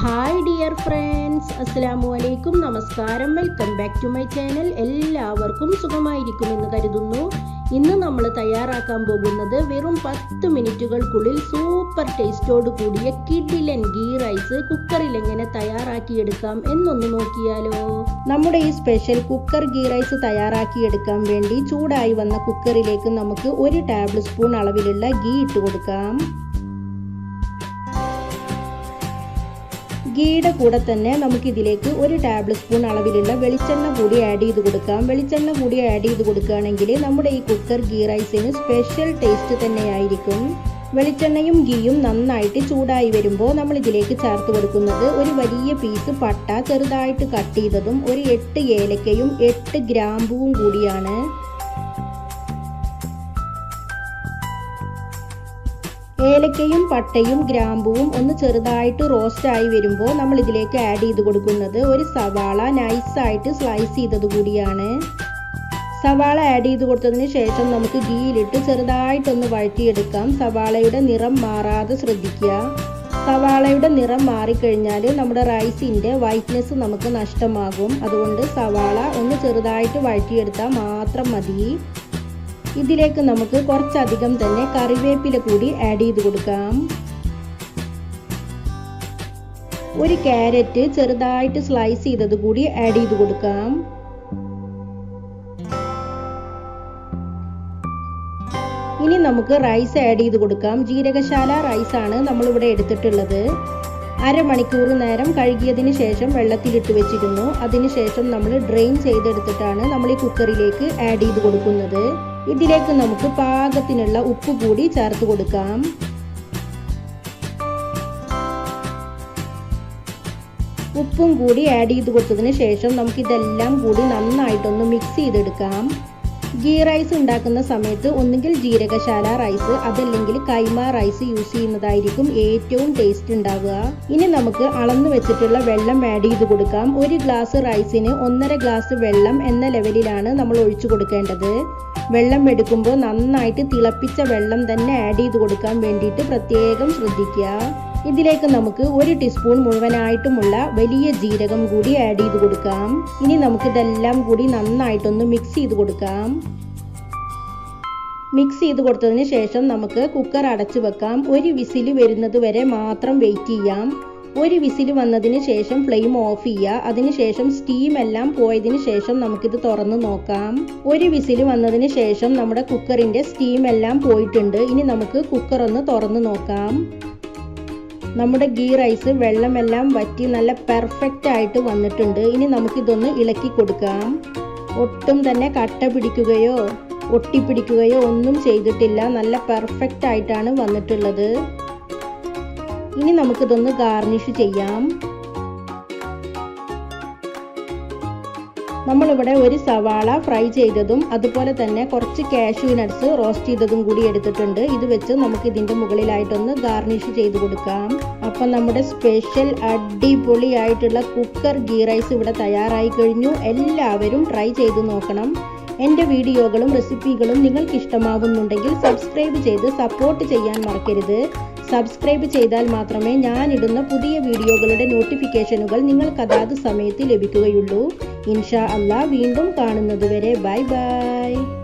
Hi dear friends, അസ്സലാമു അലൈക്കും. നമസ്കാരം. Welcome back to my channel. എല്ലാവർക്കും സുഖമായിരിക്കുമെന്ന് കരുതുന്നു. ഇന്ന് നമ്മൾ തയ്യാറാക്കാൻ പോകുന്നത് വെറും 10 മിനിറ്റുകൾക്കുള്ളിൽ സൂപ്പർ ടേസ്റ്റോട് കൂടിയ കിഡിലൻ ഗീ റൈസ് കുക്കറിൽ എങ്ങനെ തയ്യാറാക്കിയെടുക്കാം എന്നൊന്ന് നോക്കിയാലോ. നമ്മുടെ ഈ സ്പെഷ്യൽ കുക്കർ ഗീ റൈസ് തയ്യാറാക്കിയെടുക്കാൻ വേണ്ടി ചൂടായി വന്ന കുക്കറിലേക്ക് നമുക്ക് 1 ടേബിൾ സ്പൂൺ അളവിലുള്ള ഗീ ഇട്ട് കൊടുക്കാം. ഗീയുടെ കൂടെ തന്നെ നമുക്കിതിലേക്ക് 1 ടേബിൾ സ്പൂൺ അളവിലുള്ള വെളിച്ചെണ്ണ കൂടി ആഡ് ചെയ്ത് കൊടുക്കാം. വെളിച്ചെണ്ണ കൂടി ആഡ് ചെയ്ത് കൊടുക്കുകയാണെങ്കിൽ നമ്മുടെ ഈ കുക്കർ ഗീ റൈസിന് സ്പെഷ്യൽ ടേസ്റ്റ് തന്നെയായിരിക്കും. വെളിച്ചെണ്ണയും ഗീയും നന്നായിട്ട് ചൂടായി വരുമ്പോൾ നമ്മൾ ഇതിലേക്ക് ചേർത്ത് കൊടുക്കുന്നത് ഒരു വലിയ പീസ് പട്ട ചെറുതായിട്ട് കട്ട് ചെയ്തതും 8 ഏലക്കയും 8 ഗ്രാമ്പുവും കൂടിയാണ്. ഏലക്കയും പട്ടയും ഗ്രാമ്പുവും ഒന്ന് ചെറുതായിട്ട് റോസ്റ്റ് ആയി വരുമ്പോൾ നമ്മൾ ഇതിലേക്ക് ആഡ് ചെയ്ത് കൊടുക്കുന്നത് ഒരു സവാള നൈസായിട്ട് സ്ലൈസ് ചെയ്തത് കൂടിയാണ്. സവാള ആഡ് ചെയ്ത് കൊടുത്തതിന് ശേഷം നമുക്ക് ഗീയിലിട്ട് ചെറുതായിട്ടൊന്ന് വഴറ്റിയെടുക്കാം. സവാളയുടെ നിറം മാറാതെ ശ്രദ്ധിക്കുക. സവാളയുടെ നിറം മാറിക്കഴിഞ്ഞാൽ നമ്മുടെ റൈസിൻ്റെ വൈറ്റ്നെസ് നമുക്ക് നഷ്ടമാകും. അതുകൊണ്ട് സവാള ഒന്ന് ചെറുതായിട്ട് വഴറ്റിയെടുത്താൽ മാത്രം മതി. ഇതിലേക്ക് നമുക്ക് കുറച്ചധികം തന്നെ കറിവേപ്പില കൂടി ആഡ് ചെയ്ത് കൊടുക്കാം. ഒരു ക്യാരറ്റ് ചെറുതായിട്ട് സ്ലൈസ് ചെയ്തത് കൂടി ആഡ് ചെയ്ത് കൊടുക്കാം. ഇനി നമുക്ക് റൈസ് ആഡ് ചെയ്ത് കൊടുക്കാം. ജീരകശാല റൈസാണ് നമ്മളിവിടെ എടുത്തിട്ടുള്ളത്. അരമണിക്കൂർ നേരം കഴുകിയതിന് ശേഷം വെള്ളത്തിലിട്ട് വെച്ചിരുന്നു. അതിനുശേഷം നമ്മൾ ഡ്രെയിൻ ചെയ്തെടുത്തിട്ടാണ് നമ്മൾ ഈ കുക്കറിലേക്ക് ആഡ് ചെയ്ത് കൊടുക്കുന്നത്. ഇതിലേക്ക് നമുക്ക് പാകത്തിനുള്ള ഉപ്പ് കൂടി ചേർത്ത് കൊടുക്കാം. ഉപ്പും കൂടി ആഡ് ചെയ്ത് കൊടുത്തതിന് ശേഷം നമുക്കിതെല്ലാം കൂടി നന്നായിട്ടൊന്ന് മിക്സ് ചെയ്തെടുക്കാം. ഗീ റൈസ് ഉണ്ടാക്കുന്ന സമയത്ത് ഒന്നുകിൽ ജീരകശാല റൈസ് അതല്ലെങ്കിൽ കൈമ റൈസ് യൂസ് ചെയ്യുന്നതായിരിക്കും ഏറ്റവും ടേസ്റ്റ് ഉണ്ടാവുക. ഇനി നമുക്ക് അളന്നു വെച്ചിട്ടുള്ള വെള്ളം ആഡ് ചെയ്ത് കൊടുക്കാം. 1 ഗ്ലാസ് റൈസിന് 1.5 ഗ്ലാസ് വെള്ളം എന്ന ലെവലിലാണ് നമ്മൾ ഒഴിച്ചു കൊടുക്കേണ്ടത്. വെള്ളം എടുക്കുമ്പോൾ നന്നായിട്ട് തിളപ്പിച്ച വെള്ളം തന്നെ ആഡ് ചെയ്ത് കൊടുക്കാൻ വേണ്ടിയിട്ട് പ്രത്യേകം ശ്രദ്ധിക്കുക. ഇതിലേക്ക് നമുക്ക് 1 ടീസ്പൂൺ മുഴുവനായിട്ടുമുള്ള വലിയ ജീരകം കൂടി ആഡ് ചെയ്ത് കൊടുക്കാം. ഇനി നമുക്കിതെല്ലാം കൂടി നന്നായിട്ടൊന്ന് മിക്സ് ചെയ്ത് കൊടുക്കാം. മിക്സ് ചെയ്ത് കൊടുത്തതിന് ശേഷം നമുക്ക് കുക്കർ അടച്ചു വെക്കാം. 1 വിസിൽ വരുന്നത് വരെ മാത്രം വെയിറ്റ് ചെയ്യാം. 1 വിസിൽ വന്നതിന് ശേഷം ഫ്ലെയിം ഓഫ് ചെയ്യുക. അതിനുശേഷം സ്റ്റീം എല്ലാം പോയതിന് ശേഷം നമുക്കിത് തുറന്ന് നോക്കാം. 1 വിസിൽ വന്നതിന് ശേഷം നമ്മുടെ കുക്കറിൻ്റെ സ്റ്റീം എല്ലാം പോയിട്ടുണ്ട്. ഇനി നമുക്ക് കുക്കർ ഒന്ന് തുറന്ന് നോക്കാം. നമ്മുടെ ഗീ റൈസ് വെള്ളമെല്ലാം വറ്റി നല്ല പെർഫെക്റ്റ് ആയിട്ട് വന്നിട്ടുണ്ട്. ഇനി നമുക്കിതൊന്ന് ഇളക്കി കൊടുക്കാം. ഒട്ടും തന്നെ കട്ട പിടിക്കുകയോ ഒട്ടിപ്പിടിക്കുകയോ ഒന്നും ചെയ്തിട്ടില്ല. നല്ല പെർഫെക്റ്റ് ആയിട്ടാണ് വന്നിട്ടുള്ളത്. ഇനി നമുക്കിതൊന്ന് ഗാർണിഷ് ചെയ്യാം. നമ്മളിവിടെ ഒരു സവാള ഫ്രൈ ചെയ്തതും അതുപോലെ തന്നെ കുറച്ച് കാഷ്യൂനട്ട്സ് റോസ്റ്റ് ചെയ്തതും കൂടി എടുത്തിട്ടുണ്ട്. ഇത് വെച്ച് നമുക്ക് ഇതിൻ്റെ മുകളിലായിട്ടൊന്ന് ഗാർണിഷ് ചെയ്ത് കൊടുക്കാം. അപ്പം നമ്മുടെ സ്പെഷ്യൽ അടിപൊളിയായിട്ടുള്ള കുക്കർ ഗീ റൈസ് ഇവിടെ തയ്യാറായി കഴിഞ്ഞു. എല്ലാവരും ട്രൈ ചെയ്ത് നോക്കണം. എൻ്റെ വീഡിയോകളും റെസിപ്പികളും നിങ്ങൾക്ക് ഇഷ്ടമാവുന്നുണ്ടെങ്കിൽ സബ്സ്ക്രൈബ് ചെയ്ത് സപ്പോർട്ട് ചെയ്യാൻ മറക്കരുത്. സബ്സ്ക്രൈബ് ചെയ്താൽ മാത്രമേ ഞാനിടുന്ന പുതിയ വീഡിയോകളുടെ നോട്ടിഫിക്കേഷനുകൾ നിങ്ങൾക്ക് അതാത് സമയത്ത് ലഭിക്കുകയുള്ളൂ. ഇൻഷാ അല്ലാ വീണ്ടും കാണുന്നത് വരെ ബൈ ബൈ.